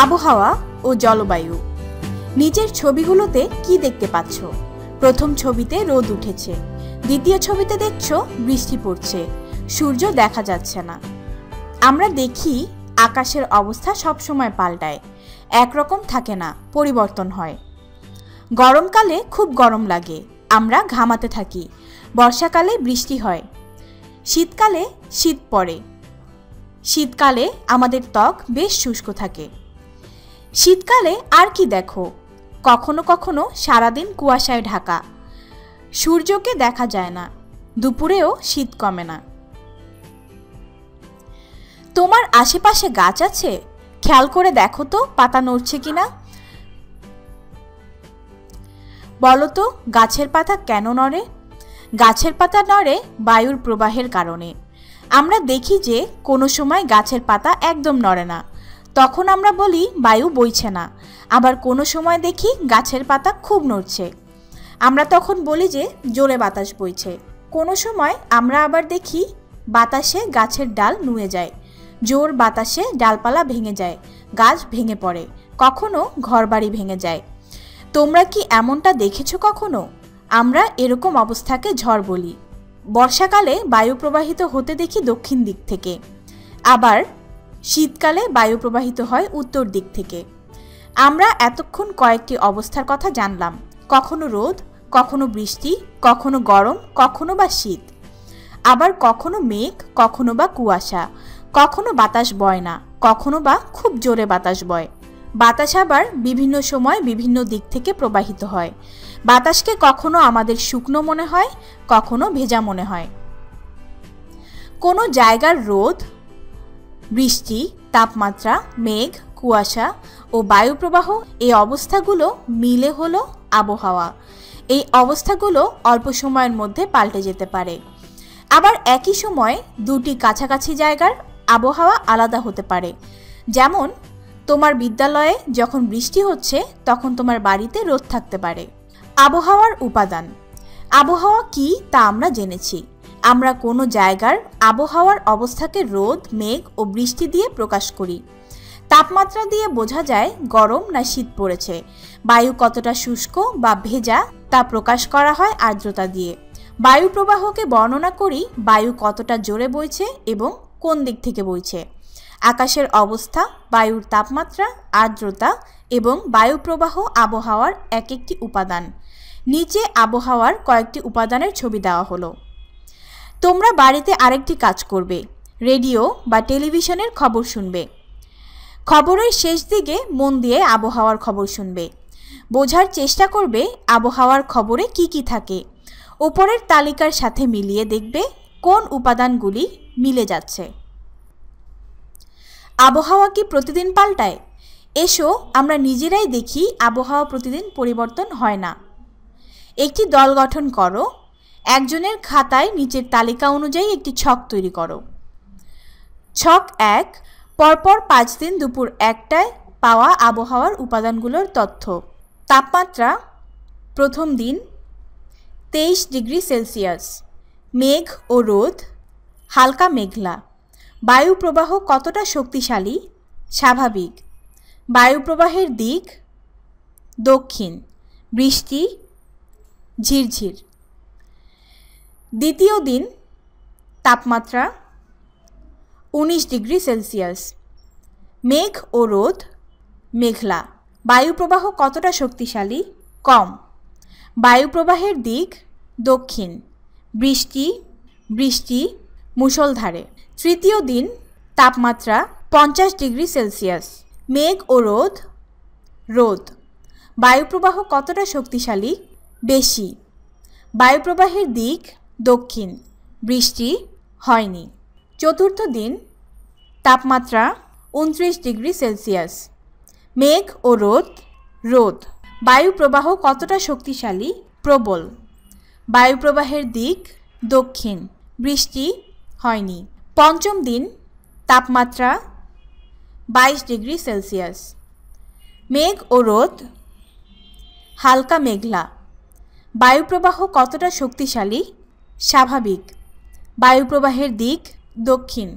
আবহাওয়া ও জলবায়ু। নিচের ছবিগুলোতে কি দেখতে পাচ্ছ? প্রথম ছবিতে রোদ উঠেছে, দ্বিতীয় ছবিতে দেখছো বৃষ্টি পড়ছে, সূর্য দেখা যাচ্ছে না। আমরা দেখি আকাশের অবস্থা সবসময় পাল্টায়, একরকম থাকে না, পরিবর্তন হয়। গরমকালে খুব গরম লাগে, আমরা ঘামাতে থাকি। বর্ষাকালে বৃষ্টি হয়, শীতকালে শীত পড়ে। শীতকালে আমাদের ত্বক বেশ শুষ্ক থাকে। শীতকালে আর কি দেখো? কখনো কখনো সারাদিন কুয়াশায় ঢাকা, সূর্যকে দেখা যায় না, দুপুরেও শীত কমে না। তোমার আশেপাশে গাছ আছে? খেয়াল করে দেখো তো পাতা নড়ছে কিনা। বলো তো গাছের পাতা কেন নড়ে? গাছের পাতা নড়ে বায়ুর প্রবাহের কারণে। আমরা দেখি যে কোনো সময় গাছের পাতা একদম নড়ে না, তখন আমরা বলি বায়ু বইছে না। আবার কোনো সময় দেখি গাছের পাতা খুব নড়ছে, আমরা তখন বলি যে জোরে বাতাস বইছে। কোনো সময় আমরা আবার দেখি বাতাসে গাছের ডাল নুয়ে যায়, জোর বাতাসে ডালপালা ভেঙে যায়, গাছ ভেঙে পড়ে, কখনো ঘরবাড়ি ভেঙে যায়। তোমরা কি এমনটা দেখেছো কখনো? আমরা এরকম অবস্থাকে ঝড় বলি। বর্ষাকালে বায়ু প্রবাহিত হতে দেখি দক্ষিণ দিক থেকে, আবার শীতকালে বায়ু প্রবাহিত হয় উত্তর দিক থেকে। আমরা এতক্ষণ কয়েকটি অবস্থার কথা জানলাম, কখনো রোদ, কখনো বৃষ্টি, কখনো গরম, কখনো বা শীত, আবার কখনো মেঘ, কখনো বা কুয়াশা, কখনো বাতাস বয় না, কখনো বা খুব জোরে বাতাস বয়। বাতাস আবার বিভিন্ন সময় বিভিন্ন দিক থেকে প্রবাহিত হয়। বাতাসকে কখনো আমাদের শুকনো মনে হয়, কখনো ভেজা মনে হয়। কোনো জায়গার রোদ, বৃষ্টি, তাপমাত্রা, মেঘ, কুয়াশা ও বায়ুপ্রবাহ, এই অবস্থাগুলো মিলে হলো আবহাওয়া। এই অবস্থাগুলো অল্প সময়ের মধ্যে পাল্টে যেতে পারে। আবার একই সময় দুটি কাছাকাছি জায়গার আবহাওয়া আলাদা হতে পারে। যেমন তোমার বিদ্যালয়ে যখন বৃষ্টি হচ্ছে তখন তোমার বাড়িতে রোদ থাকতে পারে। আবহাওয়ার উপাদান। আবহাওয়া কি তা আমরা জেনেছি। আমরা কোনো জায়গার আবহাওয়ার অবস্থাকে রোদ, মেঘ ও বৃষ্টি দিয়ে প্রকাশ করি। তাপমাত্রা দিয়ে বোঝা যায় গরম না শীত পড়েছে। বায়ু কতটা শুষ্ক বা ভেজা তা প্রকাশ করা হয় আর্দ্রতা দিয়ে। বায়ু প্রবাহকে বর্ণনা করি বায়ু কতটা জোরে বইছে এবং কোন দিক থেকে বইছে। আকাশের অবস্থা, বায়ুর তাপমাত্রা, আর্দ্রতা এবং বায়ু প্রবাহ আবহাওয়ার এক একটি উপাদান। নিচে আবহাওয়ার কয়েকটি উপাদানের ছবি দেওয়া হলো। তোমরা বাড়িতে আরেকটি কাজ করবে, রেডিও বা টেলিভিশনের খবর শুনবে। খবরের শেষ দিকে মন দিয়ে আবহাওয়ার খবর শুনবে। বোঝার চেষ্টা করবে আবহাওয়ার খবরে কি কি থাকে। উপরের তালিকার সাথে মিলিয়ে দেখবে কোন উপাদানগুলি মিলে যাচ্ছে। আবহাওয়া কি প্রতিদিন পাল্টায়? এসো আমরা নিজেরাই দেখি আবহাওয়া প্রতিদিন পরিবর্তন হয় না। একটি দল গঠন করো। একজনের খাতায় নিচের তালিকা অনুযায়ী একটি ছক তৈরি করো। ছক 1, পরপর 5 দিন দুপুর 1টায় পাওয়া আবহাওয়ার উপাদানগুলোর তথ্য। তাপমাত্রা প্রথম দিন 23 ডিগ্রি সেলসিয়াস, মেঘ ও রোদ, হালকা মেঘলা। বায়ু প্রবাহ কতটা শক্তিশালী? স্বাভাবিক। বায়ু প্রবাহের দিক দক্ষিণ, বৃষ্টি ঝিরঝির। দ্বিতীয় দিন তাপমাত্রা 19 ডিগ্রি সেলসিয়াস, মেঘ ও রোদ, মেঘলা। বায়ু প্রবাহ কতটা শক্তিশালী? কম। বায়ু প্রবাহের দিক দক্ষিণ, বৃষ্টি বৃষ্টি মুষলধারে। তৃতীয় দিন তাপমাত্রা 50 ডিগ্রি সেলসিয়াস, মেঘ ও রোদ, রোদ। বায়ু প্রবাহ কতটা শক্তিশালী? বেশি। বায়ু প্রবাহের দিক দক্ষিণ, বৃষ্টি হয়নি। চতুর্থ দিন তাপমাত্রা 29 ডিগ্রি সেলসিয়াস, মেঘ ও রোদ, রোদ। বায়ু প্রবাহ কতটা শক্তিশালী? প্রবল। বায়ু প্রবাহের দিক দক্ষিণ, বৃষ্টি হয়নি। পঞ্চম দিন তাপমাত্রা 22 ডিগ্রি সেলসিয়াস, মেঘ ও রোদ, হালকা মেঘলা। বায়ু প্রবাহ কতটা শক্তিশালী? স্বাভাবিক। বায়ু প্রবাহের দিক দক্ষিণ,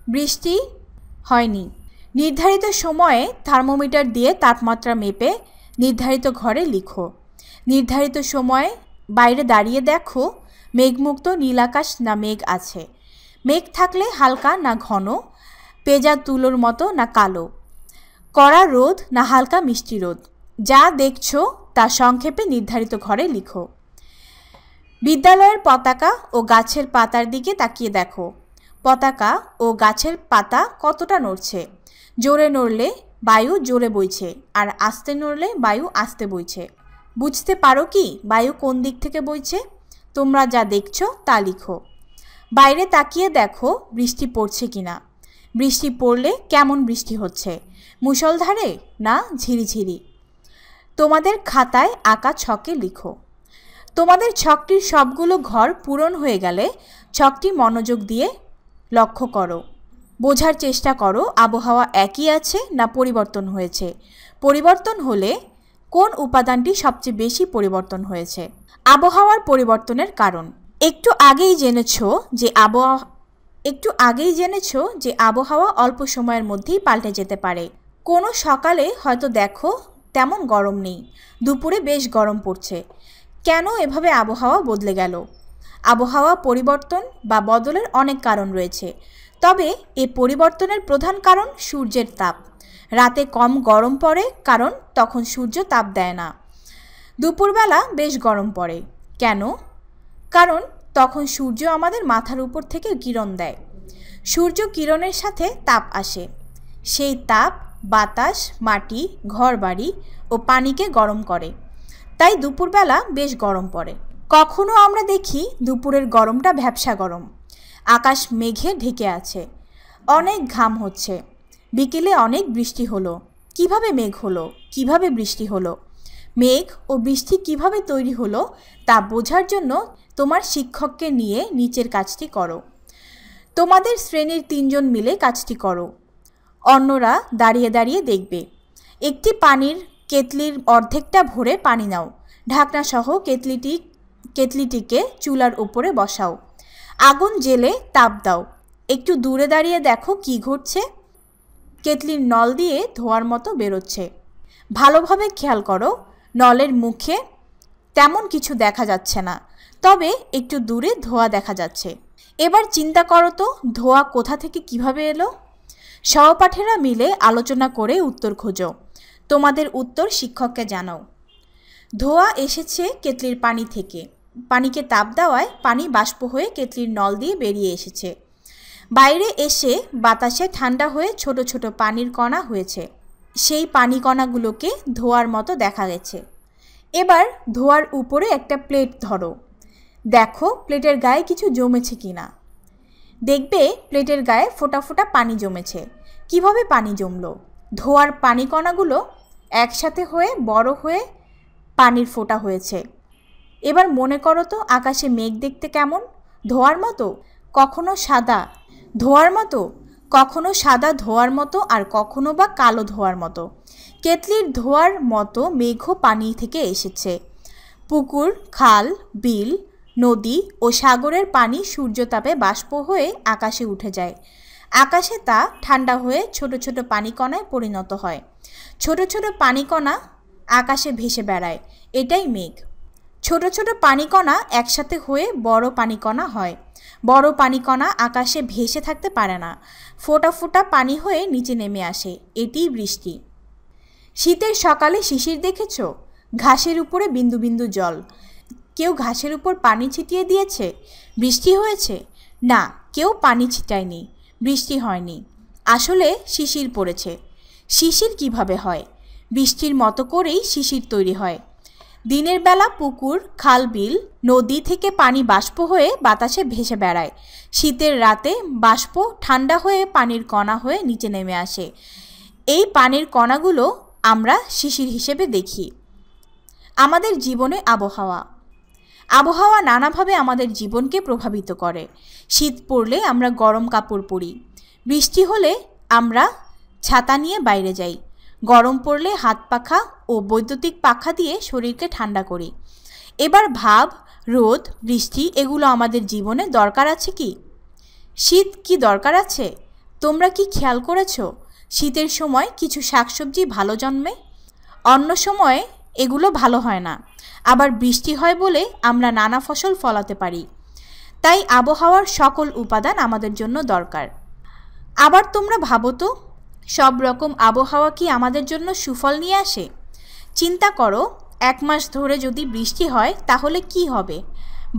বৃষ্টি হয়নি। নির্ধারিত সময়ে থার্মোমিটার দিয়ে তাপমাত্রা মেপে নির্ধারিত ঘরে লিখো। নির্ধারিত সময়ে বাইরে দাঁড়িয়ে দেখো মেঘমুক্ত নীল আকাশ না মেঘ আছে। মেঘ থাকলে হালকা না ঘন, পেঁজা তুলোর মতো না কালো, কড়া রোদ না হালকা মিষ্টি রোদ। যা দেখছো তা সংক্ষেপে নির্ধারিত ঘরে লিখো। বিদ্যালয়ের পতাকা ও গাছের পাতার দিকে তাকিয়ে দেখো। পতাকা ও গাছের পাতা কতটা নড়ছে। জোরে নড়লে বায়ু জোরে বইছে, আর আস্তে নড়লে বায়ু আস্তে বইছে। বুঝতে পারো কি বায়ু কোন দিক থেকে বইছে? তোমরা যা দেখছো তা লিখো। বাইরে তাকিয়ে দেখো বৃষ্টি পড়ছে কিনা। বৃষ্টি পড়লে কেমন বৃষ্টি হচ্ছে, মুষলধারে না ঝিরিঝিরি। তোমাদের খাতায় আঁকা ছকে লিখো। তোমাদের ছকটির সবগুলো ঘর পূরণ হয়ে গেলে ছকটি মনোযোগ দিয়ে লক্ষ্য করো। বোঝার চেষ্টা করো আবহাওয়া একই আছে না পরিবর্তন হয়েছে। পরিবর্তন হলে কোন উপাদানটি সবচেয়ে বেশি পরিবর্তন হয়েছে। আবহাওয়ার পরিবর্তনের কারণ। একটু আগেই জেনেছো যে আবহাওয়া অল্প সময়ের মধ্যেই পাল্টে যেতে পারে। কোনো সকালে হয়তো দেখো তেমন গরম নেই, দুপুরে বেশ গরম পড়ছে। কেন এভাবে আবহাওয়া বদলে গেল? আবহাওয়া পরিবর্তন বা বদলের অনেক কারণ রয়েছে, তবে এ পরিবর্তনের প্রধান কারণ সূর্যের তাপ। রাতে কম গরম পড়ে কারণ তখন সূর্য তাপ দেয় না। দুপুরবেলা বেশ গরম পড়ে কেন? কারণ তখন সূর্য আমাদের মাথার উপর থেকে কিরণ দেয়। সূর্য কিরণের সাথে তাপ আসে, সেই তাপ বাতাস, মাটি, ঘরবাড়ি ও পানিকে গরম করে, তাই দুপুরবেলা বেশ গরম পড়ে। কখনো আমরা দেখি দুপুরের গরমটা ভ্যাপসা গরম, আকাশ মেঘে ঢেকে আছে, অনেক ঘাম হচ্ছে। বিকেলে অনেক বৃষ্টি হলো। কিভাবে মেঘ হলো, কিভাবে বৃষ্টি হলো? মেঘ ও বৃষ্টি কিভাবে তৈরি হলো তা বোঝার জন্য তোমার শিক্ষককে নিয়ে নিচের কাজটি করো। তোমাদের শ্রেণীর 3 জন মিলে কাজটি করো। অন্যরা দাঁড়িয়ে দাঁড়িয়ে দেখবে। একটি পানির কেতলির অর্ধেকটা ভরে পানি নাও। ঢাকনা সহ কেতলিটিকে চুলার উপরে বসাও। আগুন জ্বেলে তাপ দাও। একটু দূরে দাঁড়িয়ে দেখো কি ঘটছে। কেতলির নল দিয়ে ধোঁয়ার মতো বেরোচ্ছে। ভালোভাবে খেয়াল করো, নলের মুখে তেমন কিছু দেখা যাচ্ছে না, তবে একটু দূরে ধোঁয়া দেখা যাচ্ছে। এবার চিন্তা করো তো ধোঁয়া কোথা থেকে কিভাবে এলো? সহপাঠীরা মিলে আলোচনা করে উত্তর খোঁজো। তোমাদের উত্তর শিক্ষককে জানাও। ধোঁয়া এসেছে কেতলির পানি থেকে। পানিকে তাপ দেওয়ায় পানি বাষ্প হয়ে কেতলির নল দিয়ে বেরিয়ে এসেছে। বাইরে এসে বাতাসে ঠান্ডা হয়ে ছোট ছোট পানির কণা হয়েছে। সেই পানি কণাগুলোকে ধোঁয়ার মতো দেখা গেছে। এবার ধোঁয়ার উপরে একটা প্লেট ধরো। দেখো প্লেটের গায়ে কিছু জমেছে কিনা। দেখবে প্লেটের গায়ে ফোঁটা ফোঁটা পানি জমেছে। কিভাবে পানি জমলো? ধোঁয়ার পানি কণাগুলো একসাথে হয়ে বড় হয়ে পানির ফোঁটা হয়েছে। এবার মনে করো তো আকাশে মেঘ দেখতে কেমন? ধোঁয়ার মতো, কখনো সাদা ধোঁয়ার মতো, কখনো সাদা ধোঁয়ার মতো, আর কখনো বা কালো ধোঁয়ার মতো। কেতলির ধোঁয়ার মতো মেঘও পানি থেকে এসেছে। পুকুর, খাল, বিল, নদী ও সাগরের পানি সূর্যতাপে বাষ্প হয়ে আকাশে উঠে যায়। আকাশে তা ঠান্ডা হয়ে ছোট ছোট পানিকণায় পরিণত হয়। ছোট ছোট পানিকণা আকাশে ভেসে বেড়ায়, এটাই মেঘ। ছোট ছোট পানিকণা একসাথে হয়ে বড় পানিকণা হয়। বড় পানিকণা আকাশে ভেসে থাকতে পারে না, ফোঁটা ফোঁটা পানি হয়ে নিচে নেমে আসে, এটিই বৃষ্টি। শীতের সকালে শিশির দেখেছ? ঘাসের উপরে বিন্দু বিন্দু জল। কেউ ঘাসের উপর পানি ছিটিয়ে দিয়েছে, বৃষ্টি হয়েছে? না, কেউ পানি ছিটায়নি, বৃষ্টি হয়নি। আসলে শিশির পড়েছে। শিশির কিভাবে হয়? বৃষ্টির মতো করেই শিশির তৈরি হয়। দিনের বেলা পুকুর, খাল, বিল, নদী থেকে পানি বাষ্প হয়ে বাতাসে ভেসে বেড়ায়। শীতের রাতে বাষ্প ঠান্ডা হয়ে পানির কণা হয়ে নিচে নেমে আসে। এই পানির কণাগুলো আমরা শিশির হিসেবে দেখি। আমাদের জীবনে আবহাওয়া নানাভাবে আমাদের জীবনকে প্রভাবিত করে। শীত পড়লে আমরা গরম কাপড় পরি। বৃষ্টি হলে আমরা ছাতা নিয়ে বাইরে যাই। গরম পড়লে হাত পাখা ও বৈদ্যুতিক পাখা দিয়ে শরীরকে ঠান্ডা করি। এবার ভাব, রোদ, বৃষ্টি এগুলো আমাদের জীবনে দরকার আছে কি? শীত কি দরকার আছে? তোমরা কি খেয়াল করেছো শীতের সময় কিছু শাকসবজি ভালো জন্মে, অন্য সময়ে এগুলো ভালো হয় না। আবার বৃষ্টি হয় বলে আমরা নানা ফসল ফলাতে পারি। তাই আবহাওয়ার সকল উপাদান আমাদের জন্য দরকার। আবার তোমরা ভাবো তো, সব রকম আবহাওয়া কি আমাদের জন্য সুফল নিয়ে আসে? চিন্তা করো, 1 মাস ধরে যদি বৃষ্টি হয় তাহলে কি হবে?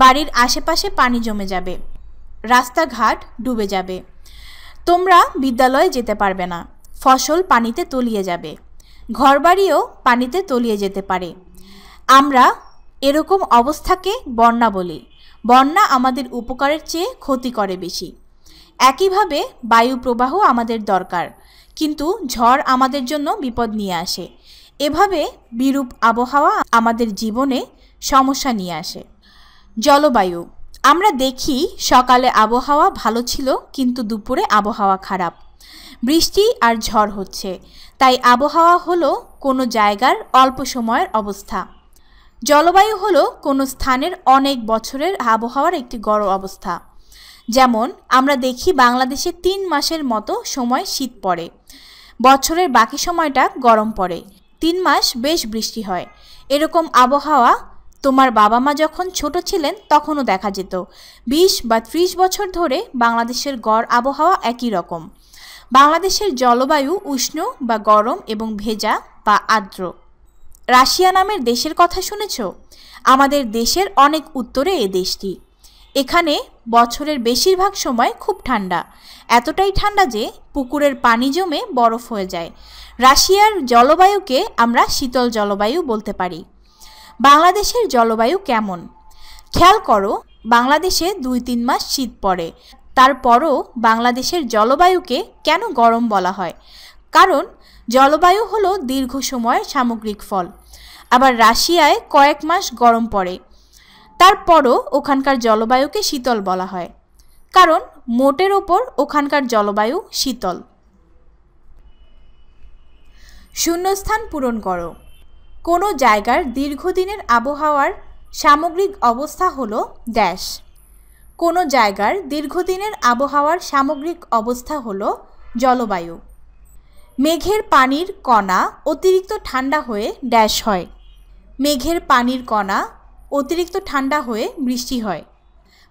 বাড়ির আশেপাশে পানি জমে যাবে, রাস্তাঘাট ডুবে যাবে, তোমরা বিদ্যালয়ে যেতে পারবে না, ফসল পানিতে তলিয়ে যাবে, ঘরবাড়িও পানিতে তলিয়ে যেতে পারে। আমরা এরকম অবস্থাকে বন্যা বলি। বন্যা আমাদের উপকারের চেয়ে ক্ষতি করে বেশি। একইভাবে বায়ু প্রবাহ আমাদের দরকার, কিন্তু ঝড় আমাদের জন্য বিপদ নিয়ে আসে। এভাবে বিরূপ আবহাওয়া আমাদের জীবনে সমস্যা নিয়ে আসে। জলবায়ু, আমরা দেখি সকালে আবহাওয়া ভালো ছিল কিন্তু দুপুরে আবহাওয়া খারাপ, বৃষ্টি আর ঝড় হচ্ছে। তাই আবহাওয়া হলো কোনো জায়গার অল্প সময়ের অবস্থা। জলবায়ু হলো কোনো স্থানের অনেক বছরের আবহাওয়ার একটি গড় অবস্থা। যেমন আমরা দেখি বাংলাদেশে 3 মাসের মতো সময় শীত পড়ে, বছরের বাকি সময়টা গরম পড়ে, 3 মাস বেশ বৃষ্টি হয়। এরকম আবহাওয়া তোমার বাবা মা যখন ছোট ছিলেন তখনও দেখা যেত। 20 বা 30 বছর ধরে বাংলাদেশের গড় আবহাওয়া একই রকম। বাংলাদেশের জলবায়ু উষ্ণ বা গরম এবং ভেজা বা আর্দ্র। রাশিয়া নামের দেশের কথা শুনেছ? আমাদের দেশের অনেক উত্তরে এই দেশটি। এখানে বছরের বেশিরভাগ সময় খুব ঠান্ডা, এতটাই ঠান্ডা যে পুকুরের পানি জমে বরফ হয়ে যায়। রাশিয়ার জলবায়ুকে আমরা শীতল জলবায়ু বলতে পারি। বাংলাদেশের জলবায়ু কেমন? খেয়াল করো, বাংলাদেশে 2-3 মাস শীত পড়ে, তারপরও বাংলাদেশের জলবায়ুকে কেন গরম বলা হয়? কারণ জলবায়ু হলো দীর্ঘ সময়ের সামগ্রিক ফল। আবার রাশিয়ায় কয়েক মাস গরম পড়ে, তারপরও ওখানকার জলবায়ুকে শীতল বলা হয়, কারণ মোটের ওপর ওখানকার জলবায়ু শীতল। শূন্যস্থান পূরণ করো। কোনো জায়গার দীর্ঘদিনের আবহাওয়ার সামগ্রিক অবস্থা হলো ড্যাশ। কোনো জায়গার দীর্ঘদিনের আবহাওয়ার সামগ্রিক অবস্থা হলো জলবায়ু। মেঘের পানির কণা অতিরিক্ত ঠান্ডা হয়ে ড্যাশ হয়। মেঘের পানির কণা অতিরিক্ত ঠান্ডা হয়ে বৃষ্টি হয়।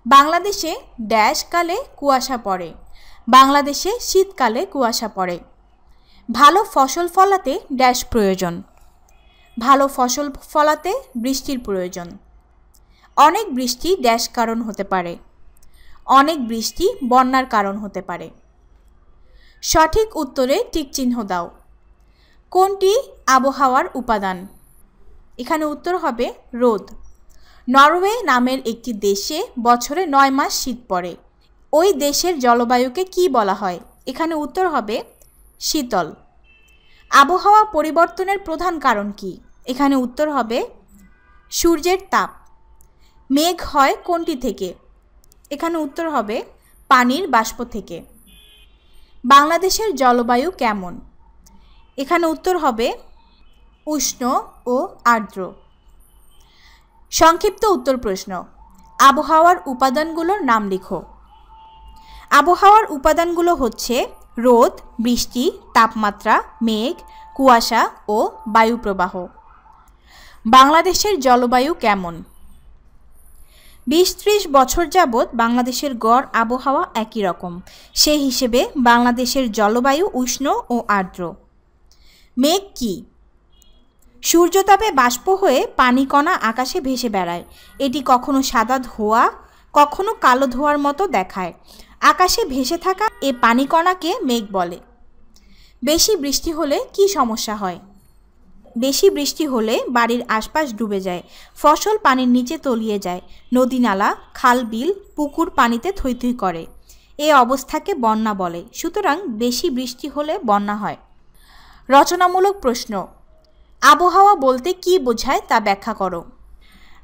বাংলাদেশে ড্যাশ কালে কুয়াশা পড়ে। বাংলাদেশে শীতকালে কুয়াশা পড়ে। ভালো ফসল ফলাতে ড্যাশ প্রয়োজন। ভালো ফসল ফলাতে বৃষ্টির প্রয়োজন। অনেক বৃষ্টি ড্যাশ কারণ হতে পারে। অনেক বৃষ্টি বন্যার কারণ হতে পারে। সঠিক উত্তরে টিকচিহ্ন দাও। কোনটি আবহাওয়ার উপাদান? এখানে উত্তর হবে রোদ। নরওয়ে নামের একটি দেশে বছরে 9 মাস শীত পড়ে। ওই দেশের জলবায়ুকে কি বলা হয়? এখানে উত্তর হবে শীতল। আবহাওয়া পরিবর্তনের প্রধান কারণ কি? এখানে উত্তর হবে সূর্যের তাপ। মেঘ হয় কোনটি থেকে? এখানে উত্তর হবে পানির বাষ্প থেকে। বাংলাদেশের জলবায়ু কেমন? এখানে উত্তর হবে উষ্ণ ও আর্দ্র। সংক্ষিপ্ত উত্তর প্রশ্ন। আবহাওয়ার উপাদানগুলোর নাম লিখো। আবহাওয়ার উপাদানগুলো হচ্ছে রোদ, বৃষ্টি, তাপমাত্রা, মেঘ, কুয়াশা ও বায়ুপ্রবাহ। বাংলাদেশের জলবায়ু কেমন? 20-30 বছর যাবৎ বাংলাদেশের গড় আবহাওয়া একই রকম। সেই হিসেবে বাংলাদেশের জলবায়ু উষ্ণ ও আর্দ্র। মেঘ কি? সূর্যতাপে বাষ্প হয়ে পানিকণা আকাশে ভেসে বেড়ায়। এটি কখনো সাদা ধোঁয়া, কখনো কালো ধোঁয়ার মতো দেখায়। আকাশে ভেসে থাকা এ পানিকণাকে মেঘ বলে। বেশি বৃষ্টি হলে কি সমস্যা হয়? বেশি বৃষ্টি হলে বাড়ির আশপাশ ডুবে যায়, ফসল পানির নিচে তলিয়ে যায়, নদী নালা, খাল বিল, পুকুর পানিতে থই থই করে। এ অবস্থাকে বন্যা বলে। সুতরাং বেশি বৃষ্টি হলে বন্যা হয়। রচনামূলক প্রশ্ন। আবহাওয়া বলতে কি বোঝায় তা ব্যাখ্যা করো।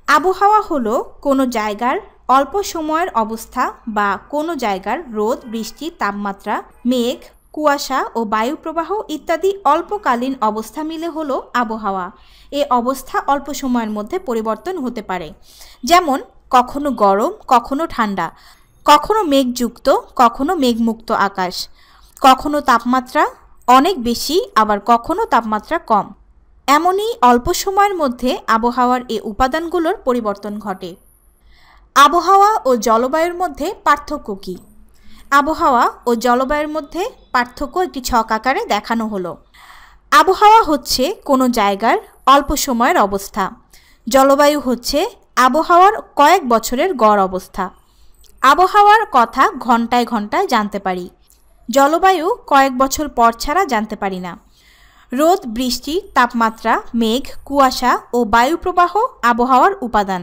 আবহাওয়া হলো কোনো জায়গার অল্প সময়ের অবস্থা বা কোনো জায়গার রোদ, বৃষ্টি, তাপমাত্রা, মেঘ, কুয়াশা ও বায়ুপ্রবাহ ইত্যাদি অল্পকালীন অবস্থা মিলে হলো আবহাওয়া। এ অবস্থা অল্প সময়ের মধ্যে পরিবর্তন হতে পারে। যেমন কখনো গরম, কখনো ঠান্ডা, কখনো মেঘযুক্ত, কখনো মেঘমুক্ত আকাশ, কখনো তাপমাত্রা অনেক বেশি, আবার কখনো তাপমাত্রা কম। এমনই অল্প সময়ের মধ্যে আবহাওয়ার এই উপাদানগুলোর পরিবর্তন ঘটে। আবহাওয়া ও জলবায়ুর মধ্যে পার্থক্য কী? আবহাওয়া ও জলবায়ুর মধ্যে পার্থক্য একটি ছক আকারে দেখানো হলো। আবহাওয়া হচ্ছে কোনো জায়গার অল্প সময়ের অবস্থা। জলবায়ু হচ্ছে আবহাওয়ার কয়েক বছরের গড় অবস্থা। আবহাওয়ার কথা ঘন্টায় ঘন্টায় জানতে পারি, জলবায়ু কয়েক বছর পর ছাড়া জানতে পারি না। রোদ, বৃষ্টি, তাপমাত্রা, মেঘ, কুয়াশা ও বায়ুপ্রবাহ আবহাওয়ার উপাদান।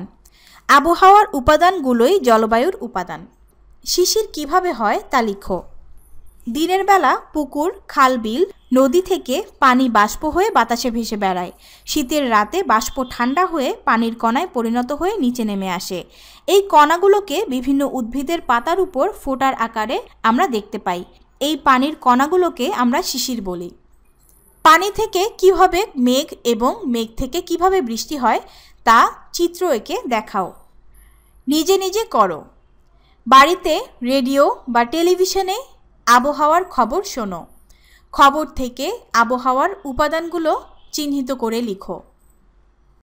আবহাওয়ার উপাদানগুলোই জলবায়ুর উপাদান। শিশির কিভাবে হয় তা লিখো। দিনের বেলা পুকুর, খাল, বিল, নদী থেকে পানি বাষ্প হয়ে বাতাসে ভেসে বেড়ায়। শীতের রাতে বাষ্প ঠান্ডা হয়ে পানির কণায় পরিণত হয়ে নিচে নেমে আসে। এই কণাগুলোকে বিভিন্ন উদ্ভিদের পাতার উপর ফোঁটার আকারে আমরা দেখতে পাই। এই পানির কণাগুলোকে আমরা শিশির বলি। পানি থেকে কিভাবে মেঘ এবং মেঘ থেকে কিভাবে বৃষ্টি হয় তা চিত্র এঁকে দেখাও। নিজে নিজে করো। বাড়িতে রেডিও বা টেলিভিশনে আবহাওয়ার খবর শোনো। খবর থেকে আবহাওয়ার উপাদানগুলো চিহ্নিত করে লিখো।